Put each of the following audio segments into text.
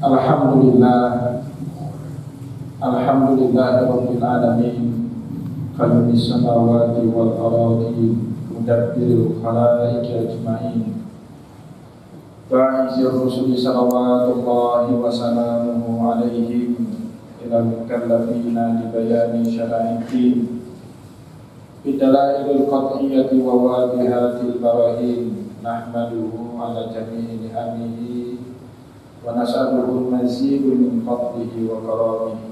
Alhamdulillah, Alhamdulillah Rabbil Alamin, Qayyumis samawati wal aradi, Mudabbiril khalaiki ajma'in, Ba'izir rusuli salawatullahi wa salamuhu alaihim, Ilal mukallafina dibayani syara'iddin, Bidalailil qat'iyyati wa wadihatil barahin, Nahmaduhu ala jami'i ni'amihi wa nas'aluhu al-mazidu min fadlihi wa karamihi.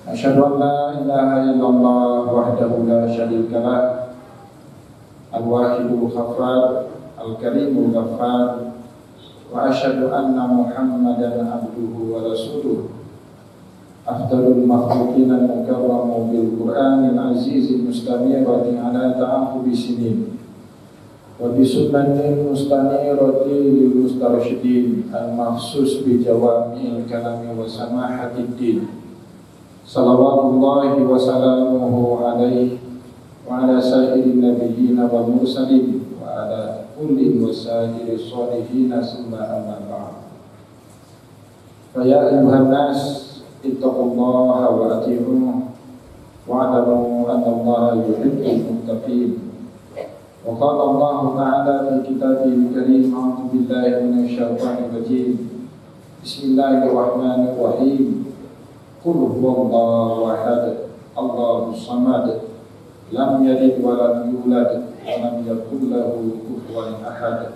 Asyhadu an la ilaha illallah wahdahu la syarika lah, al-wahidul ghaffar, al-karimul ghaffar, wa asyhadu anna Muhammadan abduhu wa rasuluh, afdalul makhluqin al-mukarramu bil Qur'anil azizil mustamirati ala ta'aqubi sinin, wa bisunnatin mustanirati lil mustarsyidin, al-makhsus bi jawami'il kalami wa samahatid din. Salawatullahi wa salamuhu alaihi wa ala sa'irin nabiyyin wal mursalin wa ala kullin wa sa'irin sholihin summa amma ba'd. Fa ya ayyuhan nas ittaqullaha wa ati'uhu wa'lamu anna Allaha yuhibbul muttaqin. Wa qala Allah ta'ala fi kitabihil karim, a'udzu billahi minasyaitonir rajim. Bismillahirrahmanirrahim. Qul huwallahu ahad, Allahus samad, lam yalid wa lam yulad wa lam yakul lahu kufuwan ahad.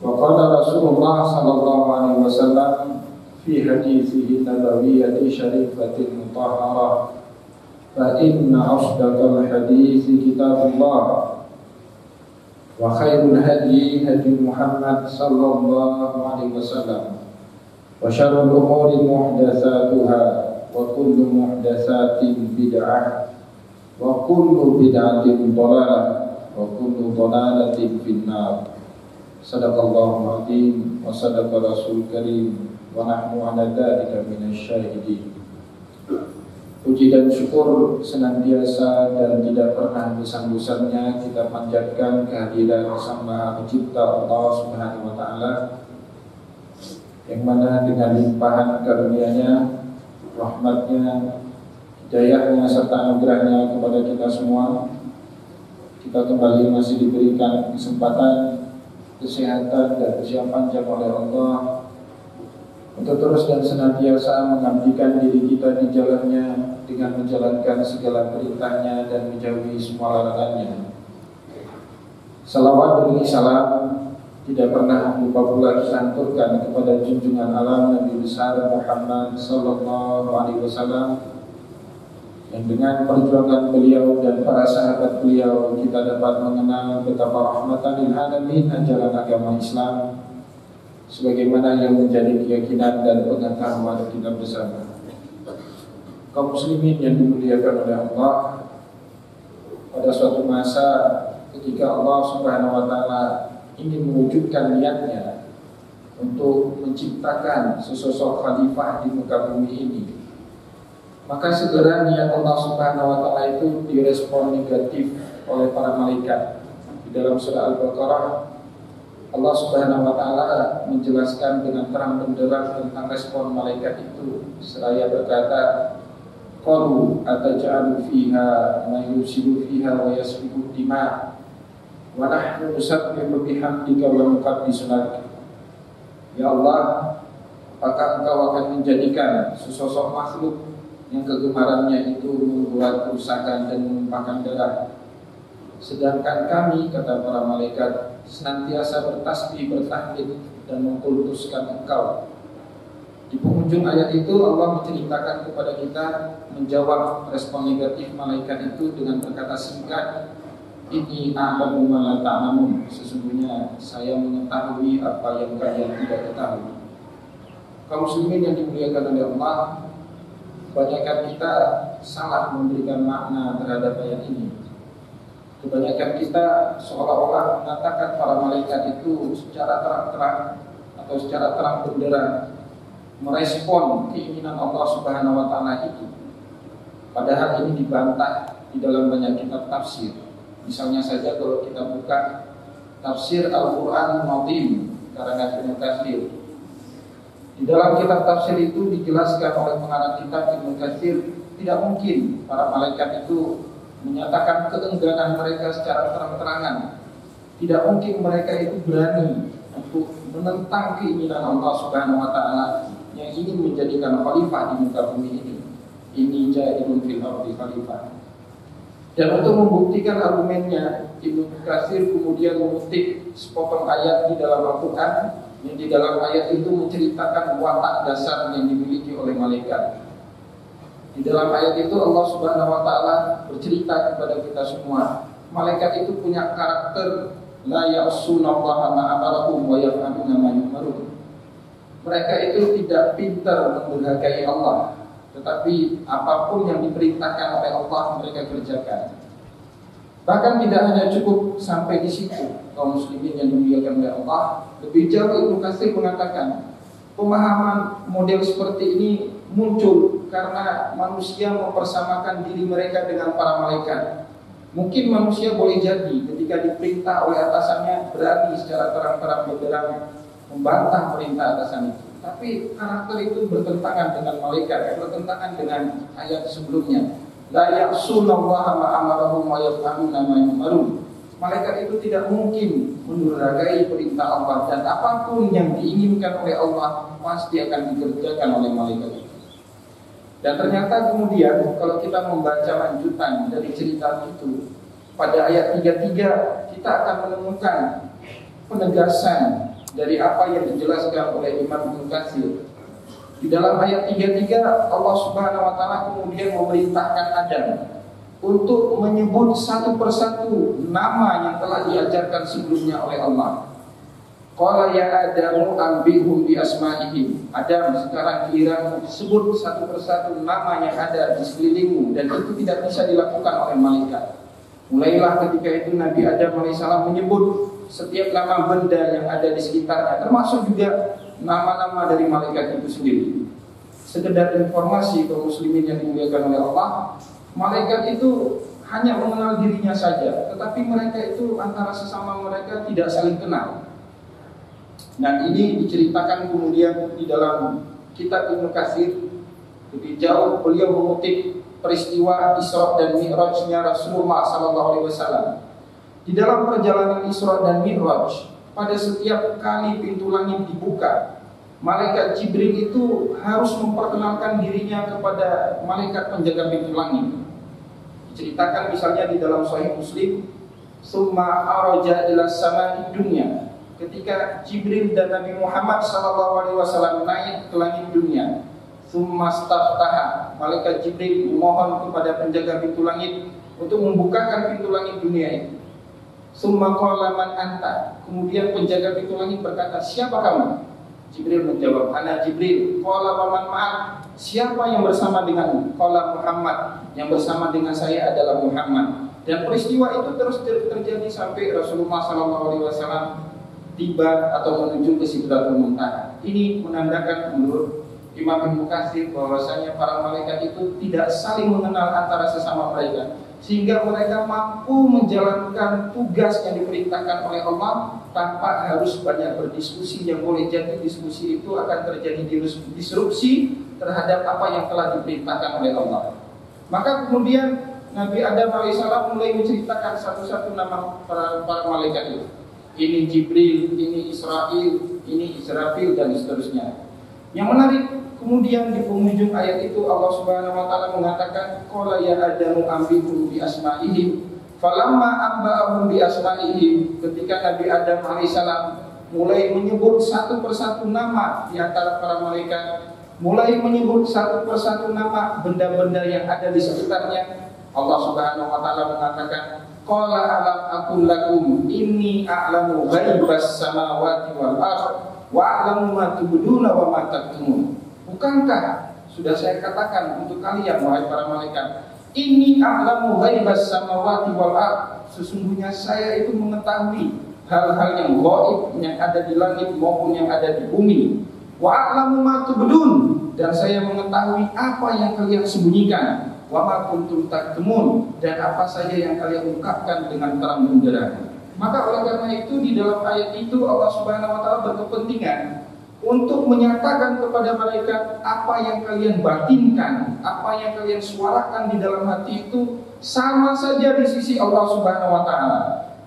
Wa qala Rasulullah sallallahu alaihi wasallam fi hadithihi nabawiyyati syarifatil mutahharah, fa inna asdaqal hadithi kitabullah wa khairul hadi hadi Muhammad sallallahu alaihi wasallam, wa syarrul umuri muhdatsatuha, wa kullu muhdatsatin bid'ah, wa kullu bid'atin dhalalah, wa kullu dhalalatin finnar. Sadaqallahul azim wa sadaqa rasul karim wa nahnu ala dzalika minasyahidin. Puji dan syukur senantiasa dan tidak pernah bosan-bosannya kita panjatkan kehadiran Sang Maha Pencipta Allah Subhanahu wa taala, yang mana dengan limpahan karunia-Nya, rahmat-Nya, hidayah-Nya serta anugerah-Nya kepada kita semua, kita kembali masih diberikan kesempatan, kesehatan dan usia panjang oleh Allah untuk terus dan senantiasa mengabdikan diri kita di jalan-Nya dengan menjalankan segala perintah-Nya dan menjauhi semua larangan-Nya. Salawat demi salam tidak pernah lupa pula kita aturkan kepada junjungan alam Nabi besar Muhammad sallallahu alaihi wasallam, yang dengan perjuangan beliau dan para sahabat beliau kita dapat mengenal betapa rahmatan lil alamin ajaran agama Islam, sebagaimana yang menjadi keyakinan dan pengetahuan kita bersama. Kaum muslimin yang dimuliakan oleh Allah, pada suatu masa ketika Allah Subhanahu wa taala ingin mewujudkan niatnya untuk menciptakan sesosok khalifah di muka bumi ini, maka segera niat Allah Subhanahu wa taala itu direspon negatif oleh para malaikat. Di dalam surah Al-Baqarah, Allah Subhanahu wa taala menjelaskan dengan terang benderang tentang respon malaikat itu, seraya berkata, qalu ataj'alu fiha ma yusilu fiha wa yasfiku dima wa nahnu nusabbihu bihamdika wa nuqaddisu lak. Ya Allah, apakah Engkau akan menjadikan sesosok makhluk yang kegemarannya itu membuat kerusakan dan menumpahkan darah, sedangkan kami, kata para malaikat, senantiasa bertasbih, bertahmid dan mengkultuskan Engkau. Di penghujung ayat itu Allah menceritakan kepada kita, menjawab respon negatif malaikat itu dengan berkata singkat, Inni a'lamu ma la ta'lamun, sesungguhnya saya mengetahui apa yang kalian tidak ketahui. Kaum muslimin yang dimuliakan oleh Allah, kebanyakan kita salah memberikan makna terhadap ayat ini. Kebanyakan kita seolah-olah mengatakan para malaikat itu secara terang-terang atau secara terang benderang merespon keinginan Allah Subhanahu wa taala itu. Padahal ini dibantah di dalam banyak kitab tafsir. Misalnya saja kalau kita buka tafsir Al-Qur'an Al-Azim karangan Ibnu Katsir, Di dalam kitab tafsir itu dijelaskan oleh pengarang kitab Ibnu Katsir, tidak mungkin para malaikat itu menyatakan keengganan mereka secara terang-terangan. Tidak mungkin mereka itu berani untuk menentang keinginan Allah Subhanahu wa taala yang ingin menjadikan khalifah di muka bumi ini. Ini ja'ilun fil ardi khalifah. Dan untuk membuktikan argumennya, Ibnu Katsir kemudian mengutip sepotong ayat di dalam Al-Qur'an yang di dalam ayat itu menceritakan watak dasar yang dimiliki oleh malaikat. Di dalam ayat itu Allah Subhanahu wa taala bercerita kepada kita semua, malaikat itu punya karakter la ya'sunallaha ma amarahum wa yaf'aluna ma yu'marun. Mereka itu tidak pintar mendurhakai Allah, tetapi apapun yang diperintahkan oleh Allah mereka kerjakan. Bahkan tidak hanya cukup sampai di situ, kaum muslimin yang dimuliakan oleh Allah, lebih jauh Ibnu Katsir mengatakan pemahaman model seperti ini muncul karena manusia mempersamakan diri mereka dengan para malaikat. Mungkin manusia boleh jadi ketika diperintah oleh atasannya berani secara terang-terang berderang membantah perintah atasan itu. Tapi karakter itu bertentangan dengan malaikat, bertentangan dengan ayat sebelumnya. La ya'sunallaha ma amarahum wa yaf'aluna ma yu'marun. Malaikat itu tidak mungkin mendurhakai perintah Allah, dan apapun yang diinginkan oleh Allah pasti akan dikerjakan oleh malaikat itu. Dan ternyata kemudian kalau kita membaca lanjutan dari cerita itu, pada ayat 33 kita akan menemukan penegasan dari apa yang dijelaskan oleh Imam Ibnu Katsir. Di dalam ayat 33 Allah Subhanahu wa taala kemudian memerintahkan Adam untuk menyebut satu persatu nama yang telah diajarkan sebelumnya oleh Allah. Qala ya Adamu ambihum bi asma'ihim. Adam, sekarang giliranmu sebut satu persatu nama yang ada di sekelilingmu, dan itu tidak bisa dilakukan oleh malaikat. Mulailah ketika itu Nabi Adam alaihissalam menyebut setiap nama benda yang ada di sekitarnya, termasuk juga nama-nama dari malaikat itu sendiri. Sekedar informasi kaum muslimin yang dimuliakan oleh Allah, malaikat itu hanya mengenal dirinya saja, tetapi mereka itu antara sesama mereka tidak saling kenal. Dan ini diceritakan kemudian di dalam kitab Ibnu Katsir. Lebih jauh beliau mengutip peristiwa Isra dan Mi'rajnya Rasulullah SAW. Di dalam perjalanan Isra dan Mi'raj, pada setiap kali pintu langit dibuka, malaikat Jibril itu harus memperkenalkan dirinya kepada malaikat penjaga pintu langit. Diceritakan misalnya di dalam Sahih Muslim, summa araja ila samai dunya. Ketika Jibril dan Nabi Muhammad SAW naik ke langit dunia, summa staftaha, malaikat Jibril memohon kepada penjaga pintu langit untuk membukakan pintu langit dunia itu. Summa qala man anta, kemudian penjaga pintu langit berkata, siapa kamu? Jibril menjawab, ana Jibril. Qala man ma'ak, siapa yang bersama denganmu? Qala Muhammad, yang bersama dengan saya adalah Muhammad. Dan peristiwa itu terus terjadi sampai Rasulullah SAW tiba atau menuju ke Sidratul Muntaha. Ini menandakan menurut Imam Ibnu Katsir bahwasanya para malaikat itu tidak saling mengenal antara sesama mereka, sehingga mereka mampu menjalankan tugas yang diperintahkan oleh Allah tanpa harus banyak berdiskusi. Yang boleh jadi diskusi itu akan terjadi disrupsi terhadap apa yang telah diperintahkan oleh Allah. Maka kemudian Nabi Adam alaihissalam mulai menceritakan satu-satu nama para malaikat itu. Ini Jibril, ini Israil, ini Israfil, dan seterusnya. Yang menarik kemudian di penghujung ayat itu Allah Subhanahu wa taala mengatakan qala ya Adamu ambihum bi asma'ihim. Falamma amba'ahum bi asma'ihim, ketika Nabi Adam alaihissalam mulai menyebut satu persatu nama di antara para malaikat, mulai menyebut satu persatu nama benda-benda yang ada di sekitarnya, Allah Subhanahu wa taala mengatakan qala alam aqul lakum inni a'lamu ghaibas samawati wal ardh wa a'lamu ma tubduna wa ma taktumun. Bukankah sudah saya katakan untuk kalian wahai para malaikat, inni a'lamu ghaibas samawati wal ardh, sesungguhnya saya itu mengetahui hal-hal yang gaib yang ada di langit maupun yang ada di bumi. Wa a'lamu ma tubdun, dan saya mengetahui apa yang kalian sembunyikan. Wa ma kuntum taktumun, dan apa saja yang kalian ungkapkan dengan terang benderang. Maka oleh karena itu di dalam ayat itu Allah Subhanahu wa taala berkepentingan untuk menyatakan kepada mereka apa yang kalian batinkan, apa yang kalian suarakan di dalam hati itu sama saja di sisi Allah Subhanahu wa taala.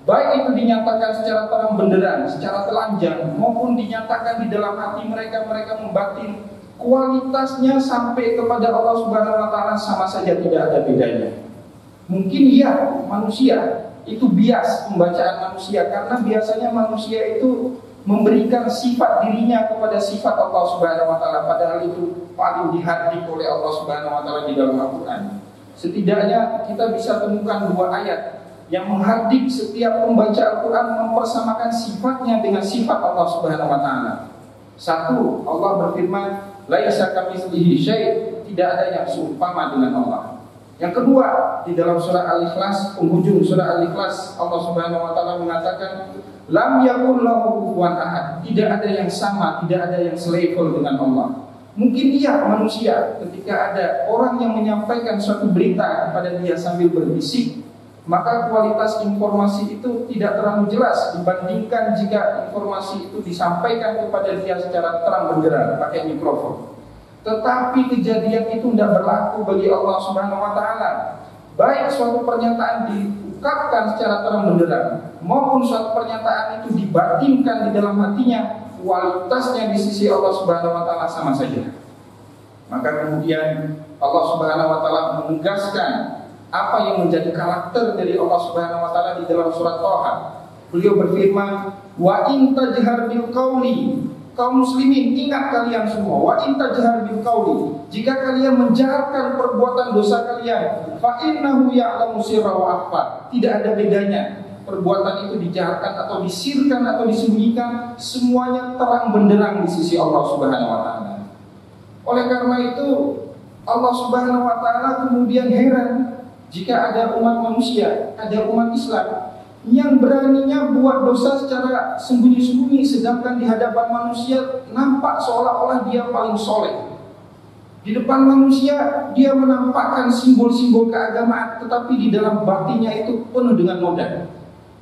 Baik itu dinyatakan secara terang benderang, secara telanjang, maupun dinyatakan di dalam hati mereka, mereka membatin, kualitasnya sampai kepada Allah Subhanahu wa taala sama saja, tidak ada bedanya. Mungkin ya manusia itu bias pembacaan manusia, karena biasanya manusia itu memberikan sifat dirinya kepada sifat Allah Subhanahu wa taala, padahal itu paling dihardik oleh Allah Subhanahu wa taala di dalam Al-Qur'an. Setidaknya kita bisa temukan 2 ayat yang menghardik setiap pembaca Al-Qur'an, mempersamakan sifatnya dengan sifat Allah Subhanahu wa taala. Satu, Allah berfirman, laisa kamitslihi syai', tidak ada yang seumpama dengan Allah. Yang kedua, di dalam surah Al-Ikhlas, penghujung surah Al-Ikhlas, Allah Subhanahu wa taala mengatakan, lam yakul lahu kufuwan ahad, tidak ada yang sama, tidak ada yang selevel dengan Allah. Mungkin dia manusia, ketika ada orang yang menyampaikan suatu berita kepada dia sambil berbisik, maka kualitas informasi itu tidak terlalu jelas dibandingkan jika informasi itu disampaikan kepada dia secara terang benderang pakai mikrofon. Tetapi kejadian itu tidak berlaku bagi Allah Subhanahu wa taala. Baik suatu pernyataan diungkapkan secara terang benderang maupun suatu pernyataan itu dibatinkan di dalam hatinya, kualitasnya di sisi Allah Subhanahu wa taala sama saja. Maka kemudian Allah Subhanahu wa taala menegaskan apa yang menjadi karakter dari Allah Subhanahu wa taala di dalam surat Thaha. Beliau berfirman, wa in tajhar bil qauli, kaum muslimin ingat kalian semua, wa in tajhar bil qauli, jika kalian menjaharkan perbuatan dosa kalian, fa innahu ya'lamu sirra wa akhfa, tidak ada bedanya perbuatan itu dijaharkan atau disirkan atau disembunyikan, semuanya terang benderang di sisi Allah Subhanahu wa taala. Oleh karena itu Allah Subhanahu wa taala kemudian heran jika ada umat manusia, ada umat Islam yang beraninya buat dosa secara sembunyi-sembunyi, sedangkan di hadapan manusia nampak seolah-olah dia paling soleh. Di depan manusia dia menampakkan simbol-simbol keagamaan, tetapi di dalam batinnya itu penuh dengan modal.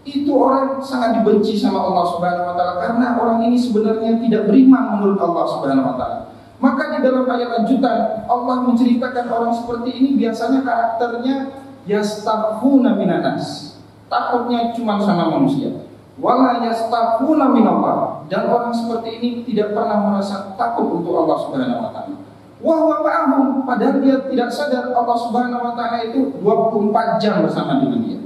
Itu orang sangat dibenci sama Allah Subhanahu wa taala, karena orang ini sebenarnya tidak beriman menurut Allah Subhanahu wa taala. Maka di dalam ayat lanjutan Allah menceritakan orang seperti ini biasanya karakternya yastaghfuna minan nas, takutnya cuma sama manusia. Wala yastaghfuna minallah, dan orang seperti ini tidak pernah merasa takut untuk Allah Subhanahu wa taala. Wa huwa ma'ahum, padahal dia tidak sadar Allah Subhanahu wa taala itu 24 jam bersama dengan dia.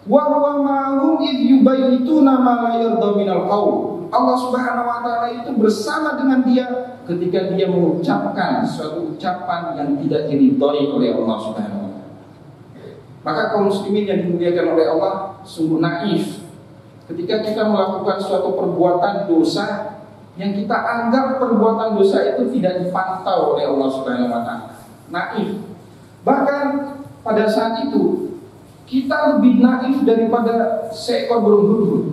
Wa huwa ma'ahum idh yubayyituna ma la yarda minal qaul. Allah Subhanahu wa taala itu bersama dengan dia ketika dia mengucapkan suatu ucapan yang tidak diridhai oleh Allah Subhanahu wa taala. Maka kaum muslimin yang dimuliakan oleh Allah, sungguh naif ketika kita melakukan suatu perbuatan dosa yang kita anggap perbuatan dosa itu tidak dipantau oleh Allah Subhanahu wa taala. Naif. Bahkan pada saat itu kita lebih naif daripada seekor burung hudhud.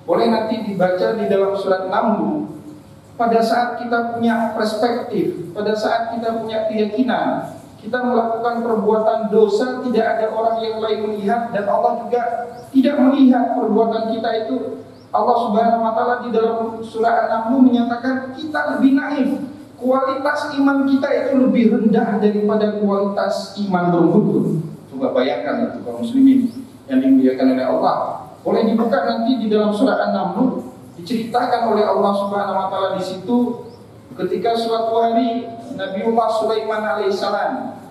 Boleh nanti dibaca di dalam surat Naml. Pada saat kita punya perspektif, pada saat kita punya keyakinan, kita melakukan perbuatan dosa, tidak ada orang yang lain melihat, dan Allah juga tidak melihat perbuatan kita itu. Allah Subhanahu wa taala di dalam surah An-Naml menyatakan kita lebih naif. Kualitas iman kita itu lebih rendah daripada kualitas iman burung hudhud. Coba bayangkan itu kaum muslimin yang dimuliakan oleh Allah. Boleh dibuka nanti di dalam surah An-Naml, diceritakan oleh Allah Subhanahu wa taala di situ ketika suatu hari Nabiullah Sulaiman alaihissalam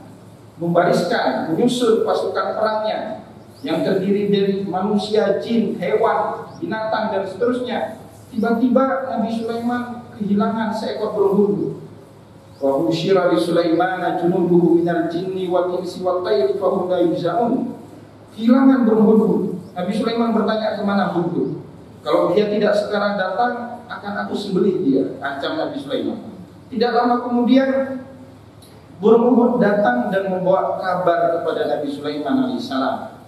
membariskan, menyusun pasukan perangnya yang terdiri dari manusia, jin, hewan, binatang dan seterusnya. Tiba-tiba Nabi Sulaiman kehilangan seekor burung hudhud. Wa husyira li Sulaiman junuduhu minal jinni wal insi wal tayri fa hum la yujzaun. Kehilangan burung hudhud. Nabi Sulaiman bertanya, kemana hudhud? Kalau dia tidak sekarang datang, akan aku sembelih dia, ancam Nabi Sulaiman. Tidak lama kemudian burung hudhud datang dan membawa kabar kepada Nabi Sulaiman alaihissalam.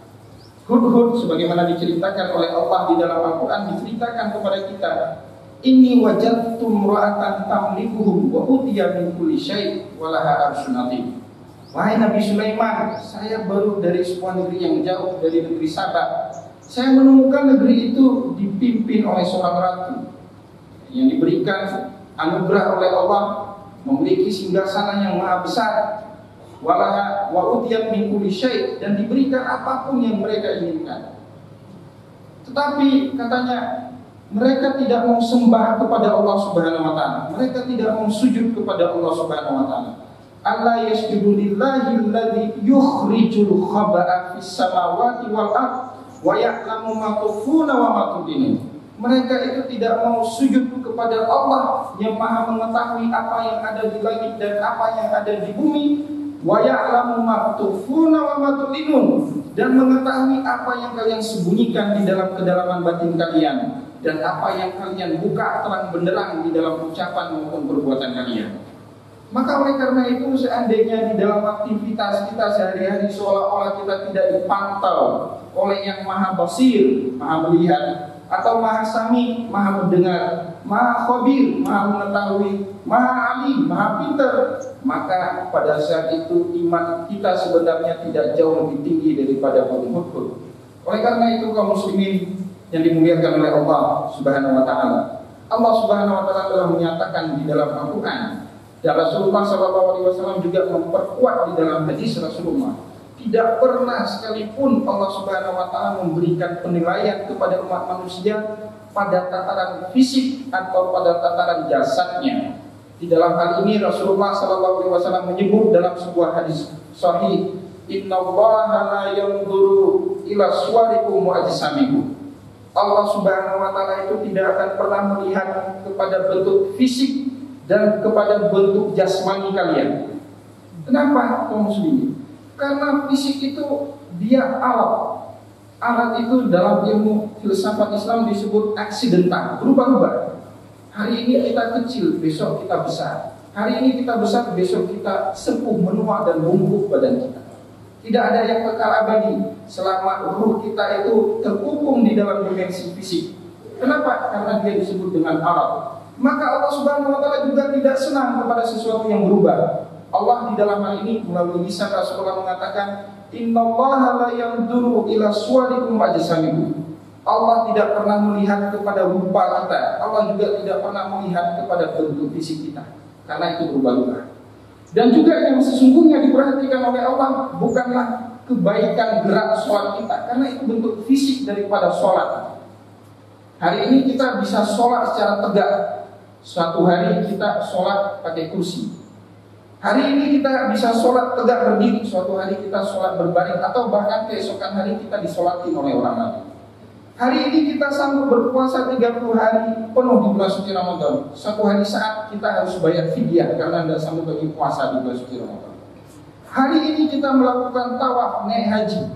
Hudhud sebagaimana diceritakan oleh Allah di dalam Al-Quran, diceritakan kepada kita, inni wajadtu imra'atan tamlikuhum wa utiya min kulli syai' wa laha arsyun 'azim. Wahai Nabi Sulaiman, saya baru dari sebuah negeri yang jauh dari negeri Saba. Saya menemukan negeri itu dipimpin oleh seorang ratu yang diberikan anugerah oleh Allah, memiliki singgasana yang maha besar, walaha wa utiyat min kulli syai', dan diberikan apapun yang mereka inginkan. Tetapi katanya mereka tidak mau sembah kepada Allah Subhanahu wa taala. Mereka tidak mau sujud kepada Allah Subhanahu wa taala. Allah yasjudu lillahi alladzi yukhrijul khaba'a fis samawati wal ardh wa ya'lamu ma tukhfuna wa ma tudinun. Mereka itu tidak mau sujud kepada Allah yang maha mengetahui apa yang ada di langit dan apa yang ada di bumi, wa ya'lamu ma tukhfuna wa ma tudinun, dan mengetahui apa yang kalian sembunyikan di dalam kedalaman batin kalian dan apa yang kalian buka terang benderang di dalam ucapan maupun perbuatan kalian. Maka oleh karena itu, seandainya di dalam aktivitas kita sehari-hari seolah-olah kita tidak dipantau oleh yang maha basir, maha melihat, atau maha sami, maha mendengar, maha khabir, maha mengetahui, maha alim, maha pintar, maka pada saat itu iman kita sebenarnya tidak jauh lebih tinggi daripada gunung Uhud. Oleh karena itu, kaum muslimin yang dimuliakan oleh Allah Subhanahu wa taala, Allah Subhanahu wa taala telah menyatakan di dalam Al-Qur'an, dan Rasulullah SAW juga memperkuat di dalam hadis Rasulullah, tidak pernah sekalipun Allah Subhanahu wa taala memberikan penilaian kepada umat manusia pada tataran fisik atau pada tataran jasadnya. Di dalam hal ini Rasulullah SAW menyebut dalam sebuah hadis sahih, innallaha la yanzuru ila suwarikum wa ajsamikum. Allah Subhanahu wa taala itu tidak akan pernah melihat kepada bentuk fisik dan kepada bentuk jasmani kalian. Kenapa kaum muslimin? Karena fisik itu dia alat. Alat itu dalam ilmu filsafat Islam disebut aksidental, berubah-ubah. Hari ini kita kecil, besok kita besar. Hari ini kita besar, besok kita sepuh, menua dan bungkuk badan kita. Tidak ada yang kekal abadi selama ruh kita itu terkungkung di dalam dimensi fisik. Kenapa? Karena dia disebut dengan alat. Maka Allah Subhanahu wa taala juga tidak senang kepada sesuatu yang berubah. Allah di dalam hal ini melalui lisan Rasulullah mengatakan, innallaha la yanzuru ila suwarikum wa ajsamikum. Allah tidak pernah melihat kepada rupa kita. Allah juga tidak pernah melihat kepada bentuk fisik kita, karena itu berubah-ubah. Dan juga yang sesungguhnya diperhatikan oleh Allah bukanlah kebaikan gerak sholat kita, karena itu bentuk fisik daripada sholat. Hari ini kita bisa sholat secara tegak. Suatu hari kita sholat pakai kursi. Hari ini kita bisa sholat tegak berdiri. Suatu hari kita sholat berbaring, atau bahkan keesokan hari kita disolatin oleh orang lain. Hari ini kita sanggup berpuasa 30 hari penuh di bulan suci Ramadan. Suatu hari saat kita harus bayar fidyah karena tidak sanggup bagi puasa di bulan suci Ramadan. Hari ini kita melakukan tawaf naik haji,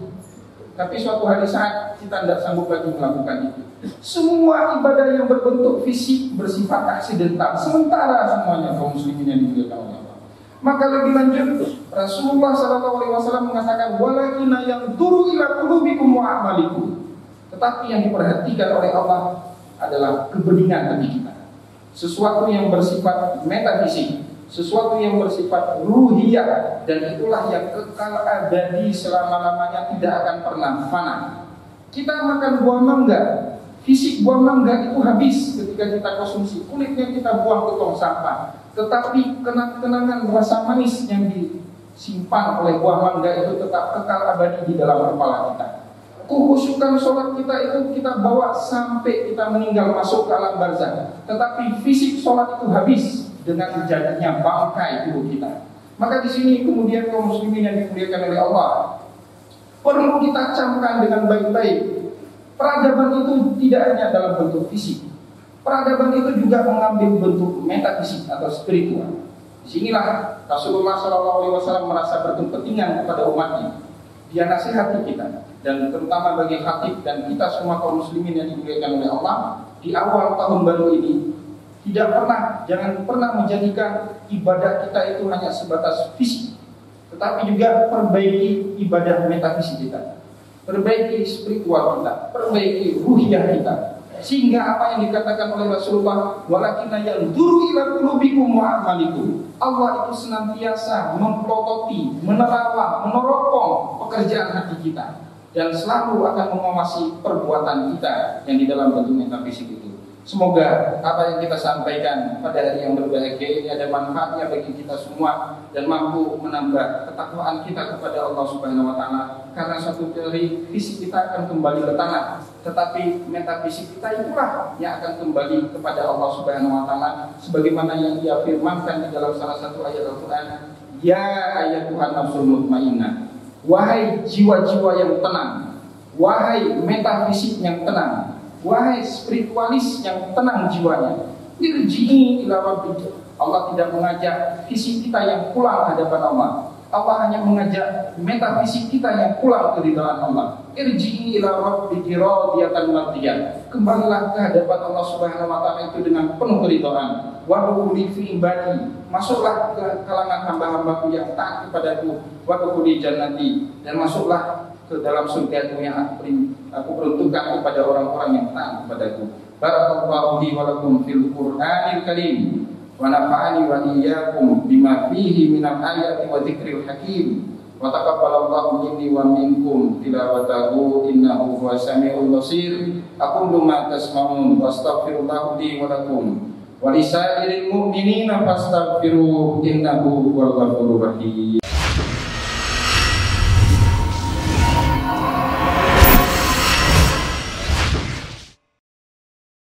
tapi suatu hari saat kita tidak sanggup lagi melakukan itu. Semua ibadah yang berbentuk fisik bersifat aksidental, sementara semuanya kaum muslimin yang dimuliakan oleh Allah. Maka lebih lanjut, Rasulullah SAW mengatakan, walakinna yanzuru ila qulubikum wa a'malikum. Tetapi yang diperhatikan oleh Allah adalah kebeningan hati kita. Sesuatu yang bersifat metafisik, sesuatu yang bersifat ruhiyah, dan itulah yang kekal abadi selama-lamanya, tidak akan pernah fana. Kita makan buah mangga, fisik buah mangga itu habis ketika kita konsumsi, kulitnya kita buang ke tong sampah. Tetapi kenang-kenangan rasa manis yang disimpan oleh buah mangga itu tetap kekal abadi di dalam kepala kita. Kehusukan sholat kita itu kita bawa sampai kita meninggal masuk ke alam barzakh. Tetapi fisik sholat itu habis dengan jadinya bangkai tubuh kita. Maka di sini kemudian kaum muslimin yang dimuliakan oleh Allah, perlu kita camkan dengan baik-baik. Peradaban itu tidak hanya dalam bentuk fisik. Peradaban itu juga mengambil bentuk metafisik atau spiritual. Disinilah Rasulullah SAW merasa berkepentingan kepada umatnya. Dia nasihati kita, dan terutama bagi khatib dan kita semua kaum muslimin yang dimuliakan oleh Allah, di awal tahun baru ini jangan pernah menjadikan ibadah kita itu hanya sebatas fisik, tetapi juga perbaiki ibadah metafisik kita, perbaiki spiritual kita, perbaiki ruhiyah kita, sehingga apa yang dikatakan oleh Rasulullah, walakinna yanzuru ila qulubikum wa a'malikum. Allah itu senantiasa mempelototi, menerawang, meneropong pekerjaan hati kita, dan selalu akan mengawasi perbuatan kita yang di dalam bentuk metafisik itu. Semoga apa yang kita sampaikan pada hari yang berbahagia ini ada manfaatnya bagi kita semua dan mampu menambah ketakwaan kita kepada Allah Subhanahu wa taala. Karena satu dari fisik kita akan kembali ke tanah, tetapi metafisik kita itulah yang akan kembali kepada Allah Subhanahu wa taala sebagaimana yang Dia firmankan di dalam salah satu ayat Al-Qur'an, ya ayyatuhan nafsul mutmainnah, wahai jiwa-jiwa yang tenang, wahai metafisik yang tenang, wahai spiritualis yang tenang jiwanya, irji'i ila rabbik. Allah tidak mengajak fisik kita yang pulang hadapan Allah. Allah hanya mengajak metafisik kita yang pulang ke ridhaan Allah. Irji'i ila rabbiki radiyatan mardiyah. Kembalilah ke hadapan Allah Subhanahu wa taala itu dengan penuh keridhaan. Wa dukhuli fi ibadi. Masuklah ke kalangan hamba-hambaku yang taat kepadaku. Wa dukhuli jannati. Dan masuklah ke dalam surga yang aku peruntukkan kepada orang-orang yang taat kepadaku. Barakallahu li wa lakum fil Qur'anil Karim wa nafa'ani wa iyyakum bima fihi minal ayati wa dzikril hakim wa taqabbalallahu minni wa minkum tilawatahu innahu huwas samiul basir. Aqulu ma tasma'un wa astaghfirullah li wa lakum wa lisairil mu'minina fastaghfiruhu innahu huwal ghafurur rahim.